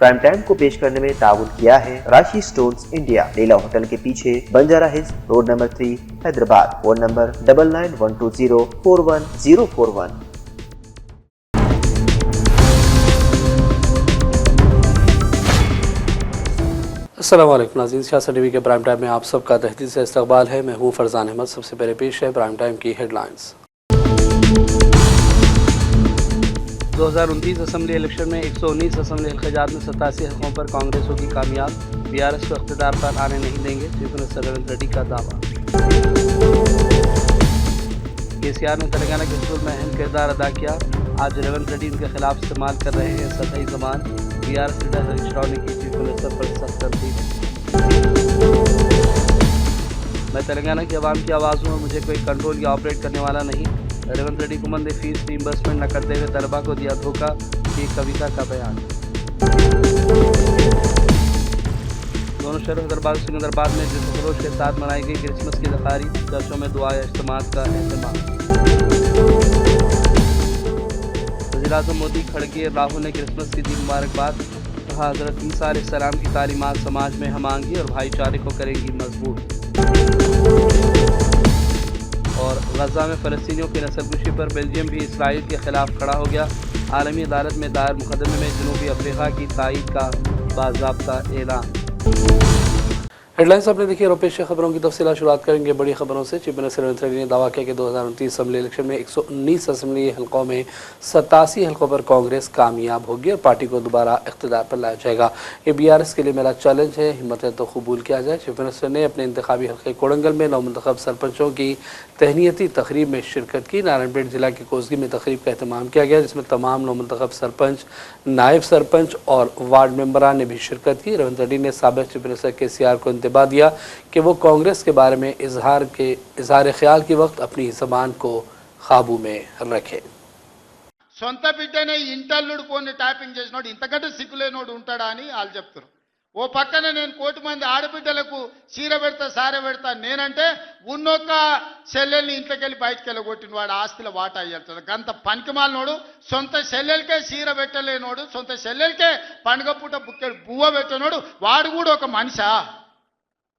Prime time को पेश करने में ताउन किया है राशि स्टोन्स इंडिया, लीला होटल के पीछे, Banjara hills, road number 3, Hyderabad. Phone number 9912041041। अस्सलाम वालेकुम नाज़रीन, सियासत टीवी के प्राइम टाइम में आप सबका तहदीद से इस्तकबाल है। मैं हूँ फरजान अहमद। सबसे पहले पेश है प्राइम टाइम की हेडलाइंस। 2029 असम्बली इलेक्शन में 119 असम्बली हल्क़ात में 87 हल्कों पर कांग्रेस होगी कामयाब, बीआरएस को इक़्तिदार पर आने नहीं देंगे, चीफ मिनिस्टर रेवंत रेड्डी का दावा। केसीआर ने तेलंगाना के हसूल में अहम किरदार अदा किया, आज रेवंत रेड्डी उनके खिलाफ इस्तेमाल कर रहे हैं सतही ज़बान, बीआरएस लीडर हरीश राव ने की चीफ मिनिस्टर पर सख्त तनकीद। मैं तेलंगाना की आवाम की आवाज़ हूँ, मुझे कोई कंट्रोल या ऑपरेट करने वाला नहीं, रेवंत रेड्डी को मंदे फीस रीइंबर्समेंट न करते हुए तलबा को दिया धोखा, ये कविता का बयान। दोनों शहरों हैदराबाद और सिकंदराबाद में जुलूस खरोश के साथ मनाई गई क्रिसमस की तकारीब, चर्चों में दुआ या इज्तिमात का एहतमाम। वज़ीर-ए-आज़म मोदी, खड़गे, राहुल ने क्रिसमस की दी मुबारकबाद, कहा हज़रत ईसा अलैहिस्सलाम की तालीमात समाज में हमांगी और भाईचारे को करेंगी मजबूत। और गजा में फ़लस्तीनियों की नस्लकुशी पर बेल्जियम भी इसराइल के खिलाफ खड़ा हो गया, आलमी अदालत में दायर मुकदमे में जनूबी अफ्रीका की तायीद का बाज़ाब्ता ऐलान। हेडलाइंस आपने देखी। पेश खबरों की तफसीलात शुरुआत करेंगे बड़ी खबरों से। चीफ मिनिस्टर रेवंत रेड्डी ने दावा किया कि 2029 असम्बली इलेक्शन में 119 असम्बली हल्कों में 87 हल्कों पर कांग्रेस कामयाब होगी और पार्टी को दोबारा इख्तिदार पर लाया जाएगा। ये बीआरएस के लिए मेरा चैलेंज है, हिम्मत है तो कबूल किया जाए। चीफ मिनिस्टर ने अपने इंतखाबी हल्के कोडंगल में नौमंतखब सरपंचों की तहनीती तकरीब में शिरकत की। नारायणपेट जिला की कोसगी में तकरीब का अहतमाम किया गया, जिसमें तमाम नौमंतखब सरपंच, नायब सरपंच और वार्ड मेंबरान ने भी शिरकत की। रेवंत रेड्डी ने साबिक़ चीफ मिनिस्टर केसीआर को इंतबाह दिया कि वो कांग्रेस के बारे में इजहार ख्याल के वक्त अपनी ज़बान को काबू में रखे। సొంత బిడ్డనే ఇంటల్లుడు ఫోన్ ట్యాపింగ్ చేసినోడు ఇంతకంటే సిగ్గులేనోడు ఉంటాడా అని వాళ్ళు చెప్తారు. ఓ పక్కన నేను 1 కోటి మంది ఆడబిడ్డలకు చీర పెడతా సారె పెడతా నేనంటే ఉన్నొక్క చెల్లెల్ని ఇంట్లోకెళ్ళి బయటకు వెళ్ళగొట్టిన వాడు ఆస్తిలో వాటా అయ్యాడు. గంత పనికిమాలినోడు, సొంత చెల్లెలకే చీర పెట్టలేనోడు, సొంత చెల్లెలకే పండుగ పూట బుక్కెడు బువ్వ పెట్టనోడు, వాడు కూడా ఒక మనిషా?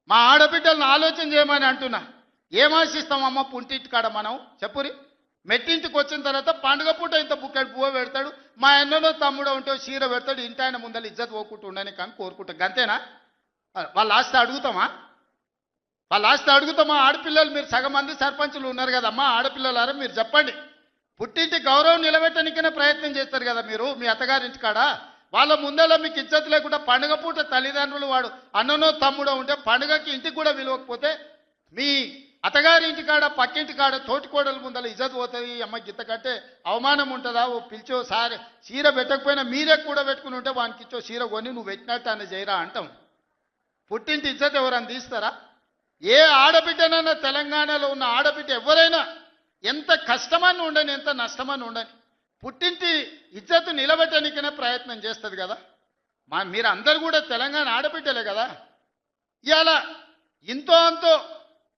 మా ఆడబిడ్డలను ఆలోచన చేయమని అంటున్నా. ఏం ఆశిస్తామమ్మ పుంటింటి కాడ మనం చెప్పురి? మెట్టింటికి వచ్చిన తర్వాత పండుగ పూట ఇంత బుక్కెడు పువ్వు పెడతాడు, మా ఎన్నో తమ్ముడు ఉంటే చీర పెడతాడు, ఇంటి ఆయన ముందర ఇజ్జత్ పోకుండా ఉండని కానీ కోరుకుంటాం. గంతేనా? వాళ్ళ ఆస్తి అడుగుతామా? వాళ్ళ ఆస్తి అడుగుతామా? ఆడపిల్లలు మీరు సగం మంది సర్పంచులు ఉన్నారు కదమ్మా, ఆడపిల్లలారా మీరు చెప్పండి. పుట్టింటి గౌరవం నిలబెట్టడానికైనా ప్రయత్నం చేస్తారు కదా మీరు మీ అత్తగారింటి కాడ. వాళ్ళ ముందర మీకు ఇజ్జత్ లేకుండా పండుగ పూట తల్లిదండ్రులు వాడు అన్ననో తమ్ముడో ఉంటే పండుగకి ఇంటికి కూడా విలువకపోతే మీ అత్తగారి ఇంటి కాడ పక్కింటి కాడ తోటికోడల ముందర ఇజ్జత్ పోతుంది. అమ్మ గిత్త కంటే అవమానం ఉంటుందా? ఓ పిలిచో సారి చీర పెట్టకపోయినా మీరే కూడా పెట్టుకుని ఉంటే వానికి ఇచ్చో చీర కొని నువ్వు పెట్టినట్టు అన్న చేయరా అంటాం. పుట్టింటి ఇజ్జత్ ఎవరన్నా తీస్తారా? ఏ ఆడబిడ్డనన్నా తెలంగాణలో ఉన్న ఆడబిడ్డ ఎవరైనా ఎంత కష్టమని ఉండని ఎంత నష్టమని ఉండని పుట్టింటి ఇజ్జత్ నిలబెట్టడానికైనా ప్రయత్నం చేస్తుంది కదా. మీరు అందరు కూడా తెలంగాణ ఆడబిడ్డలే కదా. ఇవాళ ఇంతో అంతో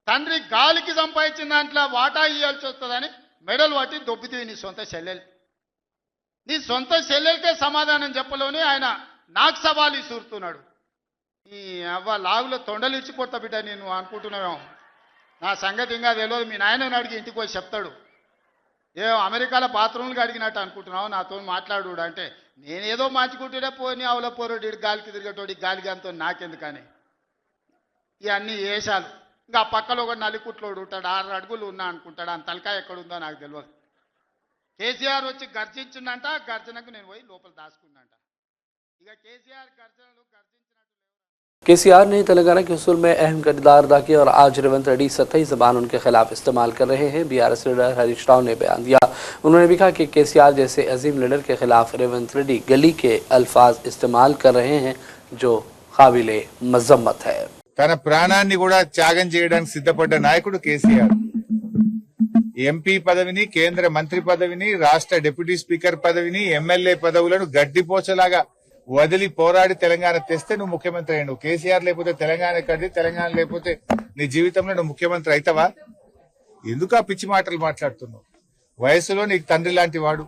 తండ్రి గాలికి సంపాదించిన దాంట్లో వాటా ఇవ్వాల్సి వస్తుందని మెడలు పట్టి దొబ్బితీవి నీ సొంత చెల్లెలు. నీ సొంత చెల్లెలకే సమాధానం చెప్పలోని ఆయన నాకు సవాలు ఇసురుతున్నాడు. ఈ అవ్వ లాగులో తొండలు ఇచ్చి కొత్త బిడ్డ నేను అనుకుంటున్నావేమో. నా సంగతి ఇంకా తెలియదు. మీ నాయనని అడిగి ఇంటికి పోయి చెప్తాడు. ఏ అమెరికాలో బాత్రూమ్లు అడిగినట్టు అనుకుంటున్నావు నాతో మాట్లాడు అంటే, నేనేదో మార్చుకుంటూనే పోని అవల పోరోడు గాలికి తిరిగేటోడి గాలికి అంతో నాకెందుకని ఇవన్నీ వేషాలు. ఇంకా ఆ పక్కలో ఒక నలికుట్లోడు ఉంటాడు, 6 అడుగులు ఉన్నా అనుకుంటాడు, ఆ తలకాయ ఎక్కడుందో నాకు తెలియదు. కేసీఆర్ వచ్చి గర్జించిందంట, గర్జనకు నేను పోయి లోపల దాచుకున్నంట. ఇక కేసీఆర్ గర్జనలు గర్జించినట్టు केसीआर ने तेलंगाना के हसूल में अहम किरदार अदा किया और आज रेवंत रेड्डी सतही ज़बान उनके खिलाफ इस्तेमाल कर रहे हैं, बीआरएस लीडर हरीश राव ने बयान दिया। उन्होंने भी कहा कि केसीआर जैसे अजीम लीडर के खिलाफ रेवंत रेड्डी गली के अल्फाज इस्तेमाल कर रहे हैं जो काबिले मजम्मत है। తన ప్రాణాన్ని కూడా త్యాగం చేయడానికి సిద్ధపడ్డ నాయకుడు కేసీఆర్. ఎంపీ పదవిని, కేంద్ర మంత్రి పదవిని, రాష్ట్ర డిప్యూటీ స్పీకర్ పదవిని, ఎమ్మెల్యే పదవులను గడ్డిపోచలాగా వదిలి పోరాడి తెలంగాణ తెస్తే నువ్వు ముఖ్యమంత్రి అయ్యి. నువ్వు కేసీఆర్ లేకపోతే తెలంగాణ ఎక్కడిది? తెలంగాణ లేకపోతే నీ జీవితంలో నువ్వు ముఖ్యమంత్రి అవుతావా? ఎందుకు ఆ పిచ్చి మాటలు మాట్లాడుతున్నావు? వయసులో నీకు తండ్రి లాంటి వాడు,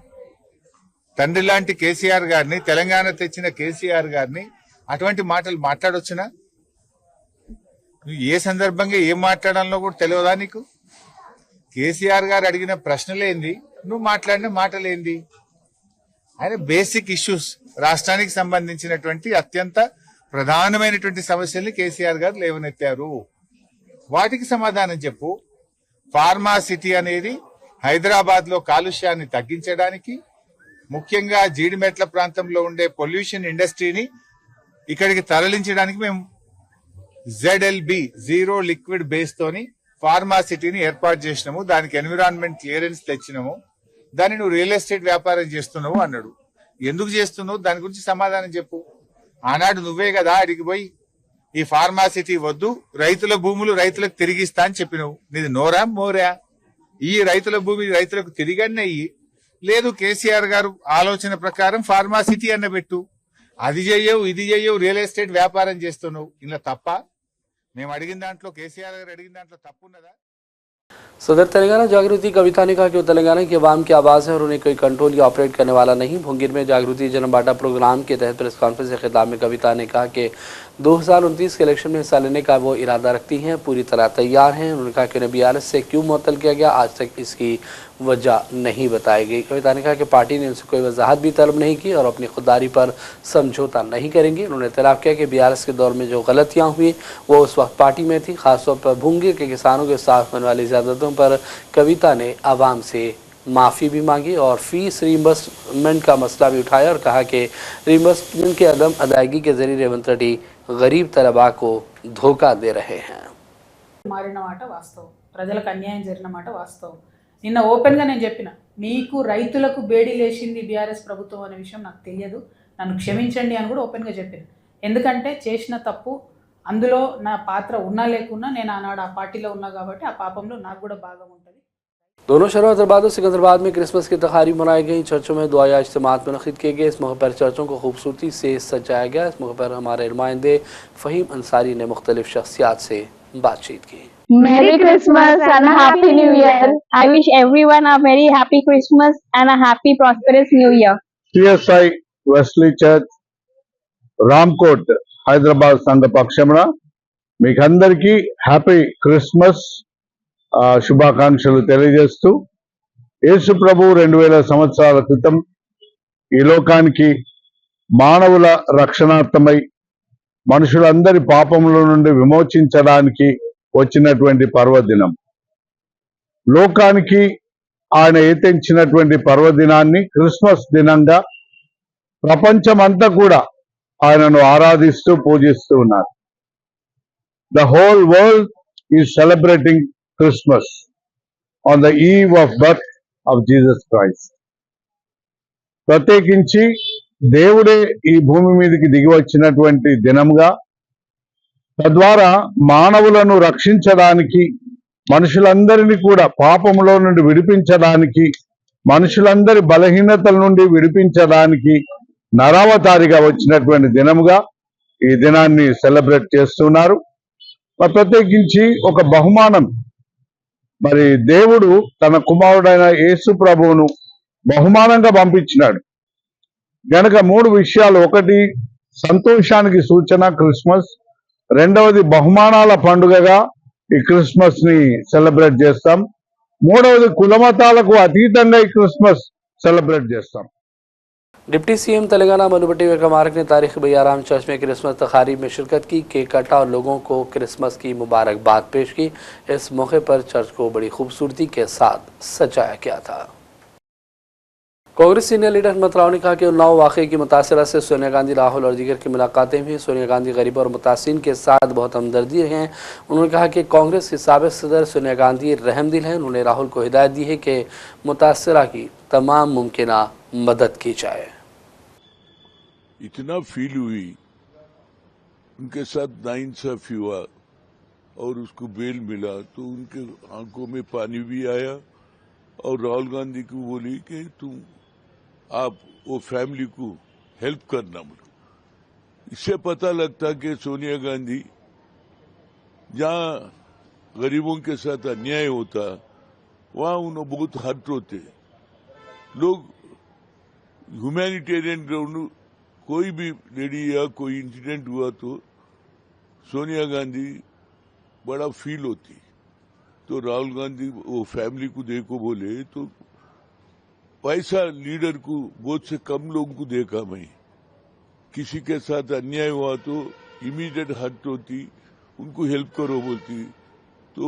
తండ్రి లాంటి కేసీఆర్ గారిని, తెలంగాణ తెచ్చిన కేసీఆర్ గారిని అటువంటి మాటలు మాట్లాడొచ్చునా? నువ్వు ఏ సందర్భంగా ఏం మాట్లాడాలో కూడా తెలియదా నీకు? కేసీఆర్ గారు అడిగిన ప్రశ్నలేంది, నువ్వు మాట్లాడిన మాటలేంది? ఆయన బేసిక్ ఇష్యూస్, రాష్ట్రానికి సంబంధించినటువంటి అత్యంత ప్రధానమైనటువంటి సమస్యల్ని కేసీఆర్ గారు లేవనెత్తారు. వాటికి సమాధానం చెప్పు. ఫార్మా సిటీ అనేది హైదరాబాద్ లో కాలుష్యాన్ని తగ్గించడానికి, ముఖ్యంగా జీడిమెట్ల ప్రాంతంలో ఉండే పొల్యూషన్ ఇండస్ట్రీని ఇక్కడికి తరలించడానికి మేము ZLB జీరో లిక్విడ్ బేస్ తోని ఫార్మా సిటీని ఏర్పాటు చేసినాము. దానికి ఎన్విరాన్మెంట్ క్లియరెన్స్ తెచ్చినాము. దాన్ని నువ్వు రియల్ ఎస్టేట్ వ్యాపారం చేస్తున్నావు అన్నాడు. ఎందుకు చేస్తున్నావు? దాని గురించి సమాధానం చెప్పు. ఆనాడు నువ్వే కదా అడిగి పోయి ఈ ఫార్మా సిటీ వద్దు, రైతుల భూములు రైతులకు తిరిగిస్తా అని చెప్పినావు. నీది నోరా మోరా? ఈ రైతుల భూమి రైతులకు తిరిగన్న అయ్యి, లేదు కేసీఆర్ గారు ఆలోచన ప్రకారం ఫార్మా సిటీ అన్న పెట్టు. అది చెయ్యవు, ఇది చెయ్యవు, రియల్ ఎస్టేట్ వ్యాపారం చేస్తున్నావు. ఇలా తప్ప? మేము అడిగిన దాంట్లో, కేసీఆర్ గారు అడిగిన దాంట్లో తప్పున్నదా? सदर तेलंगाना जागृति कविता ने कहा कि वो तेलंगाना की आवाम की आवाज़ है और उन्हें कोई कंट्रोल या ऑपरेट करने वाला नहीं। भुंगिर में जागृति जन्म बांटा प्रोग्राम के तहत प्रेस कॉन्फ्रेंस के खिताब में कविता ने कहा कि 2029 के इलेक्शन में हिस्सा लेने का वो इरादा रखती हैं, पूरी तरह तैयार हैं। उन्होंने कहा कि उन्हें BRS से क्यों मुअत्तल किया गया, आज तक इसकी वजह नहीं बताई गई। कविता ने कहा कि पार्टी ने उनसे कोई वजाहत भी तलब नहीं की और अपनी खुददारी पर समझौता नहीं करेंगे। उन्होंने इतलाफ किया कि BRS के दौर में जो गलतियाँ हुई वो उस वक्त पार्टी में थी। खासतौर पर भुंगिर के किसानों के साथ होने वाली ज़्यादतियों पर कविता ने आवाम से माफ़ी भी मांगी और फीस रिइंबर्समेंट का मसला भी उठाया और कहा कि रिइंबर्समेंट के अदम अदायगी के जरिए रेवंत रेड्डी गरीब तलबा को धोखा दे रहे हैं। మారిన మాట వాస్తవం, ప్రజలకు అన్యాయం జరిగిన మాట వాస్తవం. నిన్న ఓపెన్గా నేను చెప్పిన, మీకు రైతులకు బేడీ లేచింది బీఆర్ఎస్ ప్రభుత్వం అనే విషయం నాకు తెలియదు, నన్ను క్షమించండి అని కూడా ఓపెన్గా చెప్పిన. ఎందుకంటే చేసిన తప్పు, అందులో నా పాత్ర ఉన్నా లేకున్నా నేను ఆనాడు ఆ పార్టీలో ఉన్నా కాబట్టి ఆ పాపంలో నాకు కూడా భాగం ఉంటుంది. दोनों शहरों हैदराबाद और सिकंदराबाद में क्रिसमस की तकारीब मनाई गई। चर्चों में दुआ या इज्तिमात मुनक़िद किए गए। इस मौके पर चर्चों को खूबसूरती से सजाया गया। इस मौके पर हमारे नुमाइंदे फ़हीम अंसारी ने मुख्तलिफ शख्सियात से बातचीत की। Merry Christmas and a Happy New Year. I wish everyone a very happy Christmas and a happy prosperous New Year. CSI Wesley Church Ramkot Hyderabad సంఘ పక్షమున మీకు అందరికీ హ్యాపీ క్రిస్మస్ శుభాకాంక్షలు తెలియజేస్తూ, యేసు ప్రభు 2000 సంవత్సరాల క్రితం ఈ లోకానికి మానవుల రక్షణార్థమై మనుషులందరి పాపముల నుండి విమోచించడానికి వచ్చినటువంటి పర్వదినం. లోకానికి ఆయన ఏతించినటువంటి పర్వదినాన్ని క్రిస్మస్ దినంగా ప్రపంచమంతా కూడా ఆయనను ఆరాధిస్తూ పూజిస్తూ ఉన్నారు. The whole world is celebrating Christmas on the eve of birth of Jesus Christ. ప్రత్యేకించి దేవుడే ఈ భూమి మీదకి దిగి వచ్చినటువంటి దినంగా, తద్వారా మానవులను రక్షించడానికి, మనుషులందరినీ కూడా పాపములో నుండి విడిపించడానికి, మనుషులందరి బలహీనతల నుండి విడిపించడానికి నరావతారిగా వచ్చినటువంటి దినముగా ఈ దినాన్ని సెలబ్రేట్ చేస్తున్నారు. ప్రత్యేకించి ఒక బహుమానం, మరి దేవుడు తన కుమారుడైన యేసు ప్రభువును బహుమానంగా పంపించినాడు గనక 3 విషయాలు. ఒకటి, సంతోషానికి సూచన క్రిస్మస్. రెండవది, బహుమానాల పండుగగా ఈ క్రిస్మస్ ని సెలబ్రేట్ చేస్తాం. మూడవది, కులమతాలకు అతీతంగా ఈ క్రిస్మస్ సెలబ్రేట్ చేస్తాం. डिप्टी CM तेलंगाना मनु भट्टी विक्रमार्क ने तारीख बयाराम चर्च में क्रिसमस तकारीब में शिरकत की, केक काटा और लोगों को क्रिसमस की मुबारकबाद पेश की। इस मौके पर चर्च को बड़ी खूबसूरती के साथ सजाया गया था। कांग्रेस सीनियर लीडर हिम्मत राव ने कहा कि उन्नाव वाक़े की मुतासरा से सोनिया गांधी, राहुल और दीगर की मुलाकातें हुई। सोनिया गांधी गरीब और मुतासिन के साथ बहुत हमदर्दी हैं। उन्होंने कहा कि कांग्रेस की साबिक़ सदर सोनिया गांधी रहमदिल हैं। उन्होंने राहुल को हिदायत दी है कि मुतासरा की तमाम मुमकिन मदद की जाए। इतना फील हुई, उनके साथ नाइंसाफी हुआ और उसको बेल मिला तो उनके आंखों में पानी भी आया और राहुल गांधी को बोली कि तुम आप वो फैमिली को हेल्प करना। इससे पता लगता कि सोनिया गांधी जहाँ गरीबों के साथ अन्याय होता वहाँ उन्हें बहुत हर्ट होते। लोग ह्यूमैनिटेरियन ग्राउंड कोई भी लेडी या कोई इंसिडेंट हुआ तो सोनिया गांधी बड़ा फील होती, तो राहुल गांधी वो फैमिली को देखो बोले तो पैसा लीडर को बहुत से कम लोगों को देखा मैं। किसी के साथ अन्याय हुआ तो इमीडिएट हट होती, उनको हेल्प करो बोलती। तो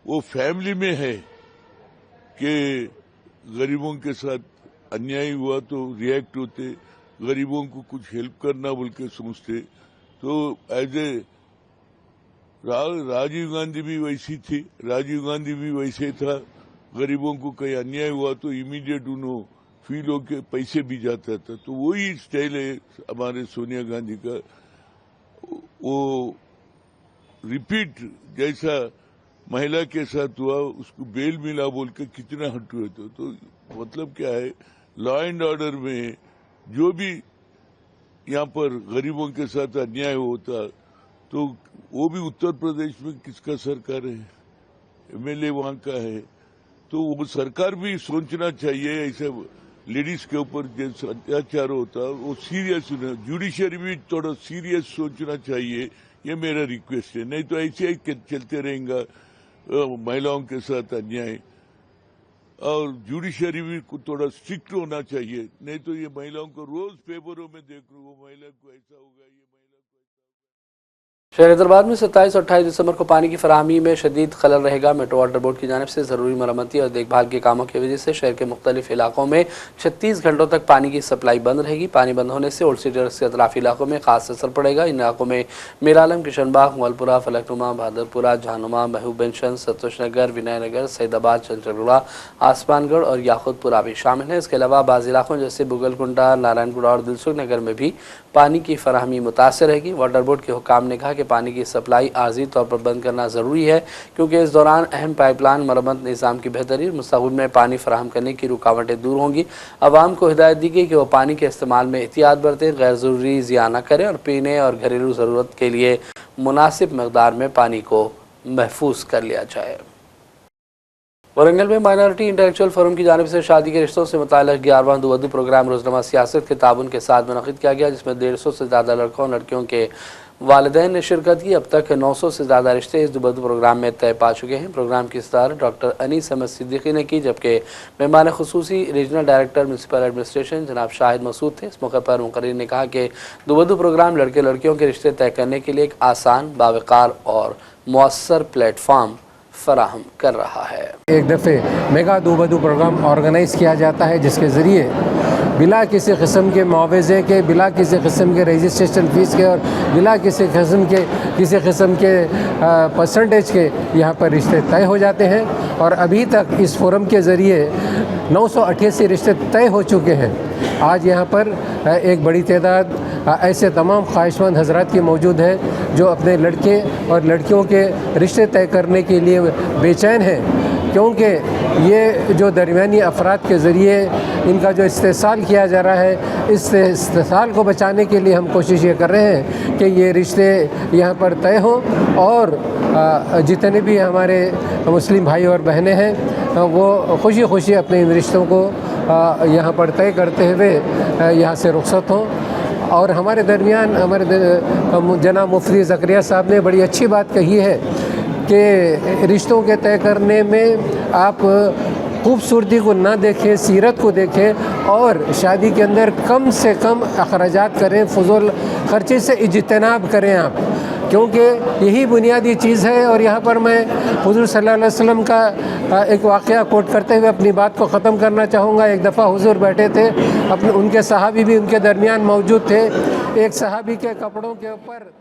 वो फैमिली में है कि गरीबों के साथ अन्याय हुआ तो रिएक्ट होते, गरीबों को कुछ हेल्प करना बोल के सोचते। तो एज ए राजीव गांधी भी वैसी थी, राजीव गांधी भी वैसे था, गरीबों को कहीं अन्याय हुआ तो इमीडिएट उन्होंने फील होके पैसे भी जाता था। तो वही स्टाइल है हमारे सोनिया गांधी का, वो रिपीट जैसा महिला के साथ हुआ उसको बेल मिला बोल के कितना हट हुए थे। तो मतलब क्या है, लॉ एंड ऑर्डर में जो भी यहाँ पर गरीबों के साथ अन्याय होता तो वो भी उत्तर प्रदेश में किसका सरकार है, एमएलए वहां का है। तो वो सरकार भी सोचना चाहिए ऐसे लेडीज के ऊपर जैसे अत्याचार होता वो सीरियस, जुडिशरी भी थोड़ा सीरियस सोचना चाहिए, ये मेरा रिक्वेस्ट है। नहीं तो ऐसे ही चलते रहेगा महिलाओं के साथ अन्याय, और जुडिशरी भी को थोड़ा स्ट्रिक्ट होना चाहिए। नहीं तो ये महिलाओं को रोज पेपरों में देख लो, वो महिला को ऐसा होगा, ये महिला को शहर हैदराबाद में 27 और 28 दिसंबर को पानी की फराहमी में शदीद खलल रहेगा। मेट्रो वाटर बोर्ड की जानिब से ज़रूरी मरम्मती और देखभाल के कामों की वजह से शहर के मुख्तलिफ इलाकों में 36 घंटों तक पानी की सप्लाई बंद रहेगी। पानी बंद होने से ओल्ड सिटी के अतराफी इलाकों में खास असर पड़ेगा। इन इलाकों में मीरालम, किशनबाग, मलपुरा, फलकनुमा, बहादुरपुरा, जहानुमा, महबूबगंज, सतोष नगर, विनय नगर, सैदाबाद, चंचलगुड़ा, आसमानगढ़ और याकुतपुरा भी शामिल हैं। इसके अलावा बाज़ इलाकों जैसे बुगलकुंडा, नारायणगुड़ा और दिलसुख नगर में भी पानी की फराहमी मुतासर रहेगी। वाटर बोर्ड के हुक्काम ने कहा कि पानी की सप्लाई आर्जी तौर पर बंद करना ज़रूरी है, क्योंकि इस दौरान अहम पाइपलाइन मरम्मत निज़ाम की बेहतरी और मुस्तक़बिल में पानी फराहम करने की रुकावटें दूर होंगी। आवाम को हिदायत दी गई कि वो पानी के इस्तेमाल में एहतियात बरतें, गैर ज़रूरी ज़िया न करें और पीने और घरेलू ज़रूरत के लिए मुनासिब मकदार में पानी को महफूज कर लिया जाए। वरंगल में माइनॉरिटी इंटेलेक्चुअल फोरम की जानिब से शादी के रिश्तों से मुताल्लिक़ 11वां दुवद्दू प्रोग्राम रोज़नामा सियासत के ताबन के साथ मुनक़िद किया गया, जिसमें 150 से ज़्यादा लड़कों और लड़कियों के वालिदैन ने शिरकत की। अब तक 900 से ज़्यादा रिश्ते इस दुबद्दू प्रोग्राम में तय पा चुके हैं। प्रोग्राम की सदारत डॉक्टर अनीस अहमद सिद्दीकी ने की, जबकि मेहमान खुसूसी रीजनल डायरेक्टर म्यूनसिपल एडमिनिस्ट्रेशन जनाब शाहिद मसूद थे। इस मौके पर मुकर्रिर ने कहा कि दुबद्दू प्रोग्राम लड़के लड़कियों के रिश्ते तय करने के लिए एक आसान, बावकार और मौसर प्लेटफॉर्म फराहम कर रहा है। एक दफ़े मेगा दुबद्दू प्रोग्राम ऑर्गेनाइज़ किया जाता है, जिसके ज़रिए बिला किसी किस्म के मुआवजे के, बिला किसी किस्म के रजिस्ट्रेशन फ़ीस के और बिला किसी किस्म के परसेंटेज के यहाँ पर रिश्ते तय हो जाते हैं। और अभी तक इस फोरम के ज़रिए 988 रिश्ते तय हो चुके हैं। आज यहाँ पर एक बड़ी तादाद ऐसे तमाम ख्वाहिशमंद हज़रात की मौजूद है जो अपने लड़के और लड़कियों के रिश्ते तय करने के लिए बेचैन हैं, क्योंकि ये जो दरमियानी अफराद के ज़रिए इनका जो इस्तेसाल किया जा रहा है, इस इस्तेसाल को बचाने के लिए हम कोशिश ये कर रहे हैं कि ये रिश्ते यहाँ पर तय हों और जितने भी हमारे मुस्लिम भाई और बहनें हैं वो खुशी खुशी अपने इन रिश्तों को यहाँ पर तय करते हुए यहाँ से रुखसत हों। और हमारे दरमियान जनाब मुफ्ती ज़करिया साहब ने बड़ी अच्छी बात कही है कि रिश्तों के तय करने में आप खूबसूरती को ना देखें, सीरत को देखें और शादी के अंदर कम से कम अखराजात करें, फजूल खर्चे से इज्तनाब करें आप, क्योंकि यही बुनियादी चीज़ है। और यहाँ पर मैं हुज़ूर सल्लल्लाहु अलैहि वसल्लम का एक वाक़या कोट करते हुए अपनी बात को ख़त्म करना चाहूँगा। एक दफ़ा हुज़ूर बैठे थे, उनके सहाबी भी उनके दरमियान मौजूद थे। एक सहाबी के कपड़ों के ऊपर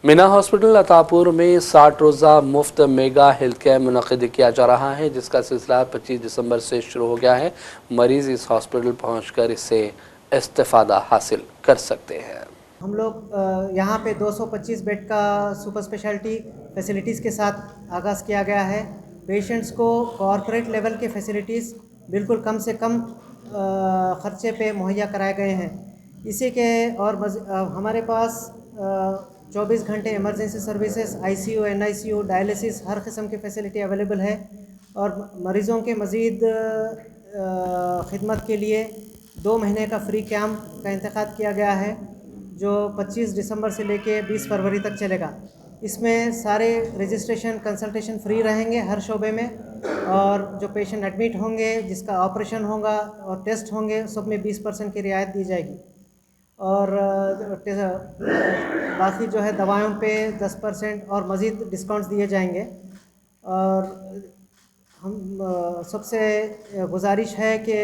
मीना हॉस्पिटल अतापुर में 60 रोज़ा मुफ्त मेगा हेल्थ कैम्प मुनक़िद किया जा रहा है, जिसका सिलसिला 25 दिसंबर से शुरू हो गया है। मरीज़ इस हॉस्पिटल पहुंचकर इससे इस्तिफ़ादा हासिल कर सकते हैं। हम लोग यहाँ पे 225 बेड का सुपर स्पेशलिटी फैसिलिटीज़ के साथ आगाज़ किया गया है। पेशेंट्स को कॉर्पोरेट लेवल के फैसिलिटीज़ बिल्कुल कम से कम ख़र्चे पे मुहैया कराए गए हैं। इसी के और हमारे पास 24 घंटे emergency services, ICU, NICU, dialysis, हर किस्म की फैसिलिटी अवेलेबल है। और मरीज़ों के मज़ीद खिदमत के लिए 2 महीने का फ्री कैंप का इंतखाब किया गया है जो 25 दिसंबर से लेके 20 फरवरी तक चलेगा। इसमें सारे रजिस्ट्रेशन कंसल्टेशन फ्री रहेंगे हर शोबे में, और जो पेशेंट एडमिट होंगे, जिसका ऑपरेशन होगा और टेस्ट होंगे, सब में 20% की रियायत दी जाएगी। और बाकी जो है दवाओं पे 10% और मज़ीद डिस्काउंट्स दिए जाएंगे। और हम सबसे गुजारिश है कि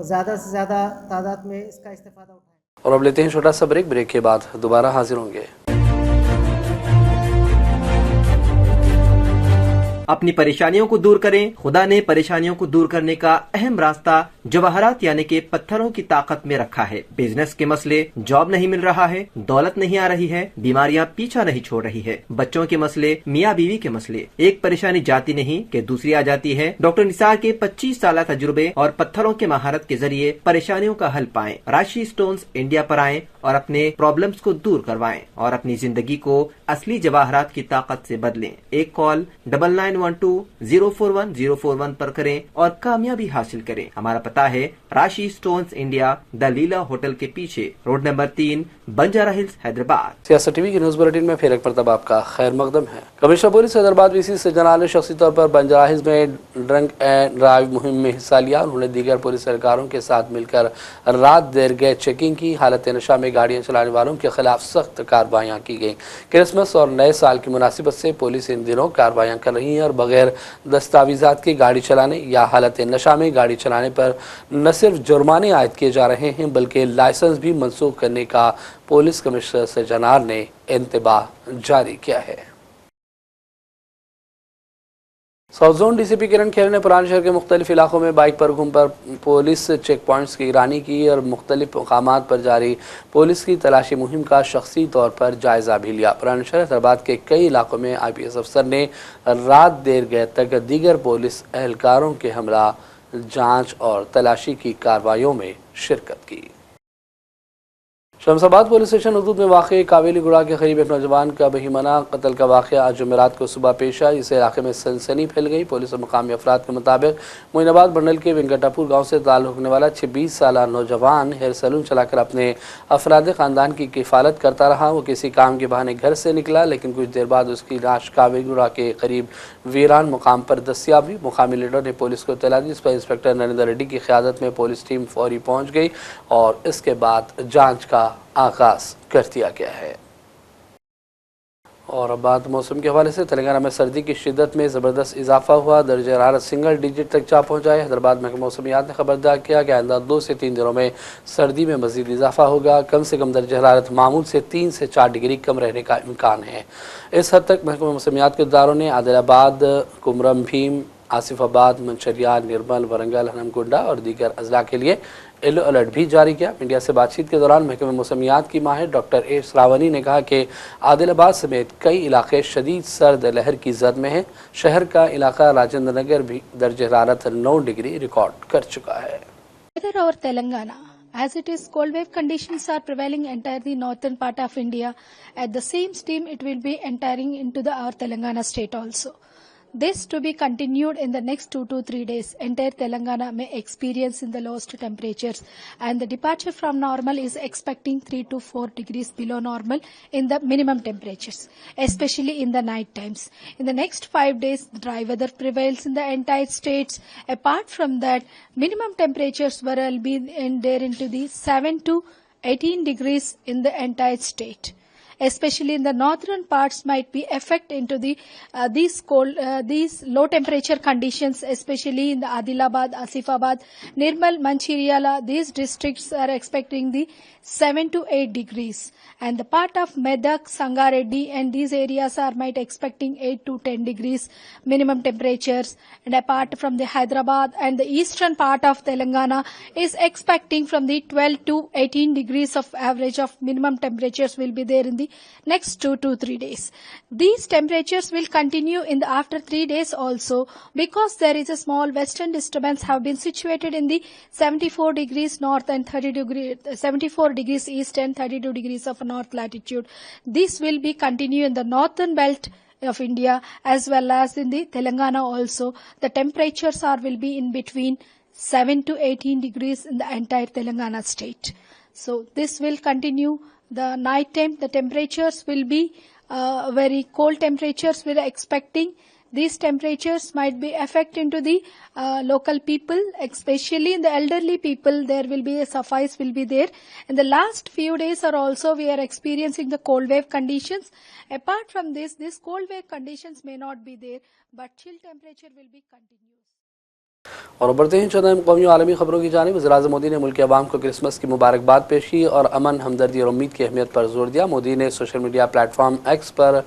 ज़्यादा से ज़्यादा तादाद में इसका इस्तेफादा उठाएं। और अब लेते हैं छोटा सा ब्रेक के बाद दोबारा हाजिर होंगे। अपनी परेशानियों को दूर करें। खुदा ने परेशानियों को दूर करने का अहम रास्ता जवाहरात यानी कि पत्थरों की ताकत में रखा है। बिजनेस के मसले, जॉब नहीं मिल रहा है, दौलत नहीं आ रही है, बीमारियां पीछा नहीं छोड़ रही है, बच्चों के मसले, मियाँ बीवी के मसले, एक परेशानी जाती नहीं कि दूसरी आ जाती है। डॉक्टर निसार के 25 साल तजुर्बे और पत्थरों के महारत के जरिए परेशानियों का हल पाएं। राशि स्टोन्स इंडिया पर आएं और अपने प्रॉब्लम्स को दूर करवाएं और अपनी जिंदगी को असली जवाहरात की ताकत से बदलें। एक कॉल 9912-041-041 पर करें और कामयाबी हासिल करें। हमारा पता है राशि stones India, the Leela hotel के पीछे, road number 3, Banjara hills, Hyderabad. सियासत टीवी के न्यूज बुलेटिन में फिर एक मरतबा आपका खैर मकदम है। कमिश्नर पुलिस हैदराबाद VC सज्जनाल ने शख्सी तौर पर बंजारा हिल्स में ड्रंक एंड ड्राइव मुहिम में हिस्सा लिया। उन्होंने दीगर पुलिस एहलकारों के साथ मिलकर रात देर गए चेकिंग की। हालत नशा में गाड़ियां चलाने वालों के खिलाफ सख्त कार्रवाइयां की गई। क्रिसमस और नए साल की मुनासिबत से पुलिस इन दिनों कार्रवाइयां कर रही है और बगैर दस्तावेजात की गाड़ी चलाने या हालत नशा में गाड़ी चलाने पर न सिर्फ जुर्माने आयद किए जा रहे हैं बल्कि लाइसेंस भी मनसूख करने का पुलिस कमिश्नर सज्जनार ने इंतबाह जारी किया है। साउथ जोन DCP किरण खेर ने पुराने शहर के मुख्तलिफ इलाकों में बाइक पर घूम पर पुलिस चेक पॉइंट्स की निगरानी की और मुख्तलिफ मकामात पर जारी पुलिस की तलाशी मुहिम का शख्सी तौर पर जायजा भी लिया। पुराने शहर हैदराबाद के कई इलाकों में IPS अफसर ने रात देर गए तक दीगर पुलिस एहलकारों के हमला, जांच और तलाशी की कार्रवाइयों में शिरकत की। शमसाबाद पुलिस स्टेशन हदूद में वाक़ कावेली गुड़ा के करीब एक नौजवान का बहीमाना कत्ल का वाक़या आज जुमेरात को सुबह पेश आया। इस इलाके में सनसनी फैल गई। पुलिस और मकामी अफराद के मुताबिक मोइनाबाद मंडल के वेंकटापुर गांव से ताल्लुक़ रखने वाला 26 साला नौजवान हेयर सैलून चलाकर अपने अफराद ख़ानदान की किफ़ालत करता रहा। वो किसी काम के बहाने घर से निकला, लेकिन कुछ देर बाद उसकी लाश कावेली गुड़ा के करीब वीरान मुकाम पर दस्तियाब हुई। मुकामी लीडर ने पुलिस को इत्तला दी, जिस पर इंस्पेक्टर नरेंद्र रेड्डी की क़यादत में पुलिस टीम फौरी पहुँच गई और इसके बाद जाँच का आगाज कर दिया गया है। और अब बात मौसम के हवाले से, तेलंगाना में सर्दी की शिद्दत में ज़बरदस्त इजाफा हुआ। दर्जा हरारत सिंगल डिजिट तक जा पहुँचा है। हैदराबाद में मौसमियात ने खबरदार किया कि आइंदा 2 से 3 दिनों में सर्दी में मज़ीद इजाफा होगा। कम से कम दर्जा हरारत मामूल से 3 से 4 डिग्री कम रहने का इम्कान है। इस हद तक महकमा मौसमियात के इदारों ने आदिलाबाद, कुमरम भीम, आसिफाबाद, मंचरियाल, निर्मल, वरंगल, हनमकुंडा और दीगर अजला के लिए येलो अलर्ट भी जारी किया। मीडिया से बातचीत के दौरान महकमे मौसमियात की माहिर डॉक्टर A श्रावणी ने कहा कि आदिलाबाद समेत कई इलाके शदीद सर्द लहर की जद में हैं। शहर का इलाका राजेंद्र नगर भी दर्ज हरारत 9 डिग्री रिकॉर्ड कर चुका है। Weather over Telangana. As it is, cold wave conditions are prevailing entire the northern part of India. At the same time, it will be entering into our Telangana state also. This to be continued in the next 2 to 3 days. Entire Telangana may experience in the lowest temperatures, and the departure from normal is expecting 3 to 4 degrees below normal in the minimum temperatures, especially in the night times. In the next 5 days, dry weather prevails in the entire states. Apart from that, minimum temperatures will be there into the 7 to 18 degrees in the entire state. Especially in the northern parts might be affect into the these low temperature conditions, especially in the Adilabad, Asifabad, Nirmal, Mancheriala. These districts are expecting the 7 to 8 degrees, and the part of Medak, Sangareddy and these areas are might expecting 8 to 10 degrees minimum temperatures. And apart from the Hyderabad and the eastern part of Telangana is expecting from the 12 to 18 degrees of average of minimum temperatures will be there in the next 2 to 3 days. These temperatures will continue in the after 3 days also, because there is a small western disturbance have been situated in the 74 degrees north and 74 degrees east and 32 degrees of north latitude. This will be continue in the northern belt of India as well as in the Telangana also. The temperatures will be in between 7 to 18 degrees in the entire Telangana state. So this will continue. The night time, the temperatures will be very cold temperatures we are expecting. These temperatures might be affecting to the local people, especially the elderly people. There will be a suffice will be there. In the last few days are also we are experiencing the cold wave conditions. Apart from this, these cold wave conditions may not be there, but chill temperature will be continuous. اور बढ़ते हैं चंद अहम कौमी और आलमी खबरों की जानिब। वज़ीर-ए-आज़म मोदी ने मुल्क के अवाम को क्रिसमस की मुबारकबाद पेश की और अमन, हमदर्दी और उम्मीद की अहमियत पर जोर दिया। मोदी ने सोशल मीडिया प्लेटफॉर्म एक्स पर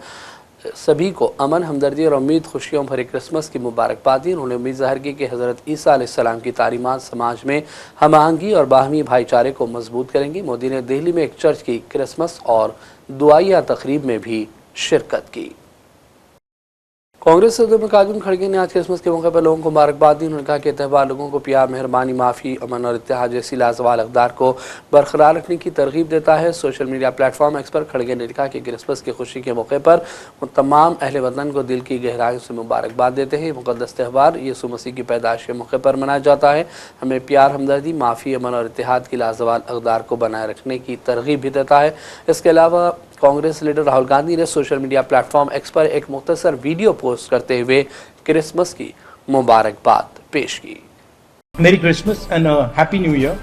सभी को अमन, हमदर्दी और उम्मीद, खुशियों भरे क्रिसमस की मुबारकबाद दी। उन्होंने उम्मीद ज़ाहिर की कि हज़रत ईसा अलैहिस्सलाम की तालीमात समाज में हम आहंगी और बाहमी भाईचारे को मजबूत करेंगी। मोदी ने दिल्ली में एक चर्च की क्रिसमस और दुआया तकरीब में भी शिरकत की। कांग्रेस सदर मल्लिकार्जुन खड़गे ने आज क्रिसमस के मौके पर लोगों को मुबारकबाद दी। उन्होंने कहा कि त्यौहार लोगों को प्यार, मेहरबानी, माफ़ी, अमन और इत्तेहाद जैसी लाजवाल अक़दार को बरकरार रखने की तरगीब देता है। सोशल मीडिया प्लेटफॉर्म एक्स पर खड़गे ने लिखा कि क्रिसमस की खुशी के मौके पर वो तमाम अहले वतन को दिल की गहराइयों से मुबारकबाद देते हैं। मुक़द्दस त्यौहार यीशु मसीह की पैदाइश के मौके पर मनाया जाता है। हमें प्यार, हमदर्दी, माफ़ी, अमन और इत्तेहाद की लाजवाल अक़दार को बनाए रखने की तरगीब भी देता है। इसके अलावा कांग्रेस लीडर राहुल गांधी ने सोशल मीडिया प्लेटफॉर्म एक्स पर एक मुख्तसर वीडियो पोस्ट करते हुए क्रिसमस की मुबारकबाद पेश की। Merry Christmas and a Happy New Year.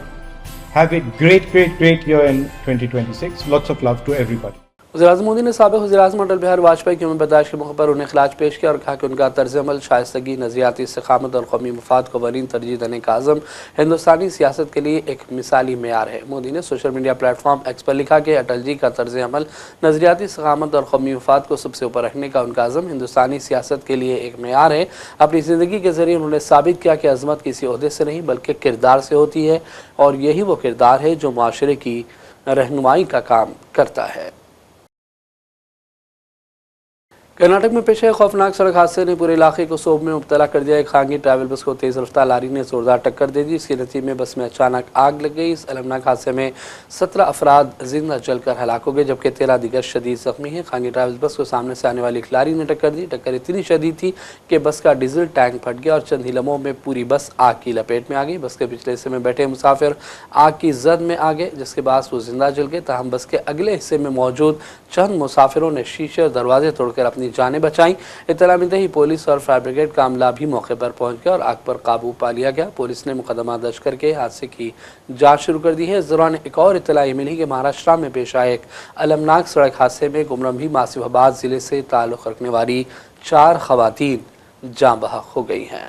Have a great year in 2026. Lots of love to everybody. वज़ीर-ए-आज़म मोदी ने साबिक़ वज़ीर-ए-आज़म अटल बिहारी वाजपेयी की यौम पैदाइश के मौके पर उन्हें खिलाज पेश किया और कहा कि उनका तर्ज़ अमल, शाइस्तगी, नज़रियाती इस्तिक़ामत और कौमी मफाद को अवलीन तरजीह देने का अज़म हिंदुस्तानी सियासत के लिए एक मिसाली मेयार है। मोदी ने सोशल मीडिया प्लेटफॉर्म एक्स पर लिखा कि अटल जी का तर्ज़ अमल, नज़रियाती इस्तिक़ामत और कौमी मफाद को सबसे ऊपर रखने का उनका अज़म हिंदुस्तानी सियासत के लिए एक मेयार है। अपनी ज़िंदगी के ज़रिए उन्होंने साबित किया कि अज़मत किसी ओहदे से नहीं बल्कि किरदार से होती है और यही वो किरदार है जो माशरे की रहनुमाई का काम करता है। कर्नाटक में पेश आए खौफनाक सड़क हादसे ने पूरे इलाके को सोग में मुब्तला कर दिया। एक खानगी ट्रैवल बस को तेज़ रफ्तार लारी ने जोरदार टक्कर दे दी। इसके नतीजे में बस में अचानक आग लग गई। इस अलमनाक हादसे में 17 अफराद जिंदा जलकर हलाक हो गए जबकि 13 दीगर शदीद जख्मी हैं। खानगी ट्रैवल बस को सामने से आने वाली एक लारी ने टक्कर दी। टक्कर इतनी शदीद थी कि बस का डीजल टैंक फट गया और चंद ही लम्हों में पूरी बस आग की लपेट में आ गई। बस के पिछले हिस्से में बैठे मुसाफिर आग की जद में आ गए जिसके बाद वो जिंदा जल गए। ताहम बस के अगले हिस्से में मौजूद चंद मुसाफिरों ने शीशे और दरवाजे तोड़कर अपनी जानें बचाई। इत्तला मिलते ही पुलिस और फायर ब्रिगेड का अमला भी मौके पर पहुंच गया और आग पर काबू पा लिया गया। पुलिस ने मुकदमा दर्ज करके हादसे की जांच शुरू कर दी है। इस दौरान एक और इत्तला ये मिली कि महाराष्ट्र में पेश आए एक अलमनाक सड़क हादसे में गुमनाही आसिफाबाद जिले से ताल्लुक़ रखने वाली 4 खवातीन जाँ बहक हो गई हैं।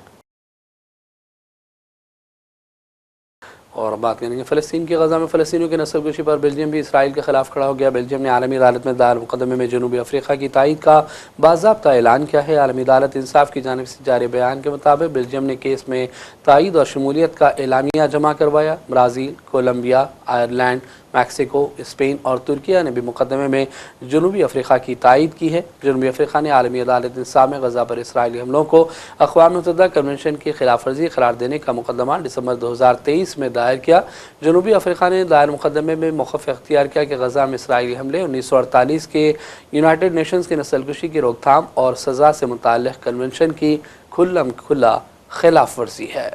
और बात करेंगे फ़लस्तीन की। गज़ा में फ़लस्तीनियों की नस्लकुशी पर बेल्जियम भी इसराइल के ख़िलाफ़ खड़ा हो गया। बेल्जियम ने आलमी अदालत में दायर मुकदमे में जनूबी अफ्रीका की तायद का बाज़ाब्ता ऐलान किया है। आलमी अदालत इंसाफ की जानिब से जारी बयान के मुताबिक बेल्जियम ने केस में तायद और शमूलियत का एलानिया जमा करवाया। Brazil, Colombia, Ireland, Mexico, Spain और तुर्किया ने भी मुकदमे में जनूबी अफ्रीका की तायद की है। जनूबी अफ्रीका ने आलमी अदालत इंसाफ में गज़ा पर इसराइली हमलों को अक़वाम मुत्तहिदा कन्वेंशन की खिलाफ वर्जी करार देने का मुकदमा दिसंबर 2023 में दायर किया। जनूबी अफ्रीका ने दायर मुकदमे में मौक़िफ़ इख्तियार किया कि गज़ा में इसराइली हमले 1948 के यूनाइटेड नेशंस की नस्लकुशी की रोकथाम और सज़ा से मुताल्लिक़ कन्वेंशन की खुल्लम खुल्ला खिलाफ वर्जी है।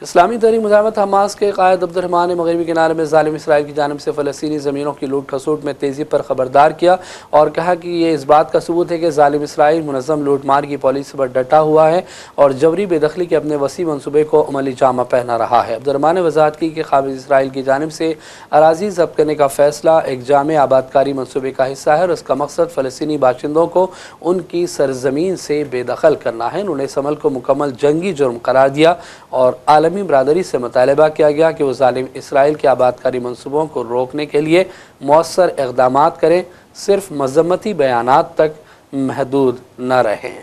इस्लामी तहरीक मुजाहिदत हमास के कायद अब्दुर्रहमान ने मगरबी किनारे में ज़ालिम इसराइल की जानिब से फ़लस्तीनी ज़मीनों की लूट खसूट में तेज़ी पर ख़बरदार किया और कहा कि ये इस बात का सबूत है कि ज़ालिम इसराइल मुनज़्ज़म लूट मार की पॉलिसी पर डटा हुआ है और जबरी बेदखली के अपने वसी मनसूबे को अमली जामा पहना रहा है। अब्दुर्रहमान ने वज़ाहत की कि क़ाबिज़ इसराइल की जानिब से अराज़ी ज़ब्त करने का फ़ैसला एक जामे आबादकारी मनसूबे का हिस्सा है और इसका मकसद फ़लस्तीनी बाशिंदों को उनकी सरज़मीन से बेदखल करना है। उन्होंने इस अमल को मुकम्मल जंगी जुर्म करार दिया और आलमी बरादरी से मुतालबा किया गया कि वो ज़ालिम इसराइल के आबादकारी मनसूबों को रोकने के लिए मौसर इक़दामात करें, सिर्फ मज़म्मती बयानात तक महदूद न रहें।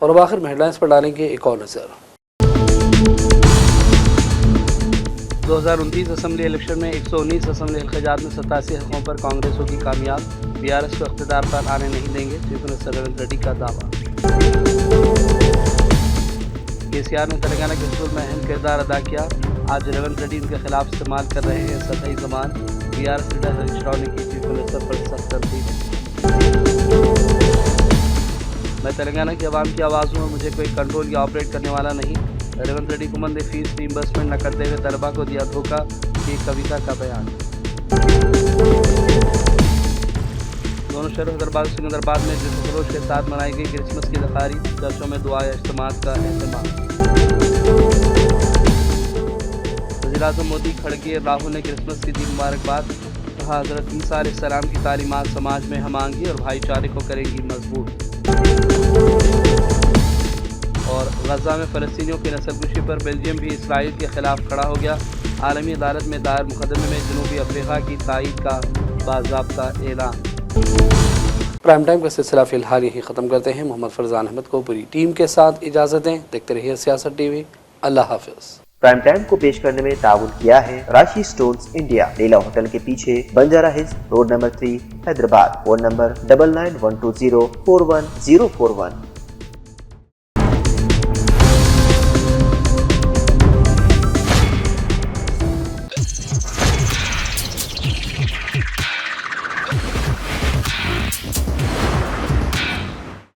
और आखिर में हेडलाइंस पर डालेंगे एक और नज़र। 2029 असम्बली इलेक्शन में 119 असम्बली हल्क़ात में 87 हक़ों पर कांग्रेस होगी कामयाब। बीआरएस को इक़्तिदार पर आने नहीं देंगे, चीफ मिनिस्टर रेवंत रेड्डी का दावा। केसीआर ने तेलंगाना के हसूल में अहम किरदार अदा किया। आज रेवंत रेड्डी उनके खिलाफ इस्तेमाल कर रहे हैं सतही ज़बान। बीआरएस लीडर हरीश राव ने की चीफ मिनिस्टर पर सख्त तनकीद। मैं तेलंगाना की आवाम की आवाज़ हूँ, मुझे कोई कंट्रोल या ऑपरेट करने वाला नहीं। रेवंत रेड्डी हुकूमत ने फीस रीइंबर्समेंट न करते हुए तलबा को दिया धोखा, ये कविता का बयान। दोनों शहरों हैदराबाद और सिकंदराबाद में जोश के साथ मनाई गई क्रिसमस की तकारीब, चर्चों में दुआ या इज्तिमात का एहतमाम। वज़ीर-ए-आज़म मोदी, खड़गे, राहुल ने क्रिसमस की दी मुबारकबाद, कहा हज़रत ईसा अलैहिस्सलाम की तालीमात समाज में हमांगी और भाईचारे को करेगी मजबूत। और गजा में फ़लस्तीनियों की नस्लकुशी पर बेल्जियम भी इसराइल के खिलाफ खड़ा हो गया। आलमी अदालत में दायर मुकदमे में जनूबी अफ्रीका की तायीद का बाज़ाब्ता ऐलान। प्राइम टाइम का सिलसिला फिलहाल यही ख़त्म करते हैं। मोहम्मद फरजान अहमद को पूरी टीम के साथ इजाज़त दें। देखते रहिए सियासत टीवी। अल्लाह हाफ़िज़। प्राइम टाइम को पेश करने में ताउन किया है राशि स्टोन्स इंडिया, लीला होटल के पीछे, Banjara hills, road number 3, Hyderabad. Phone number 9912041041।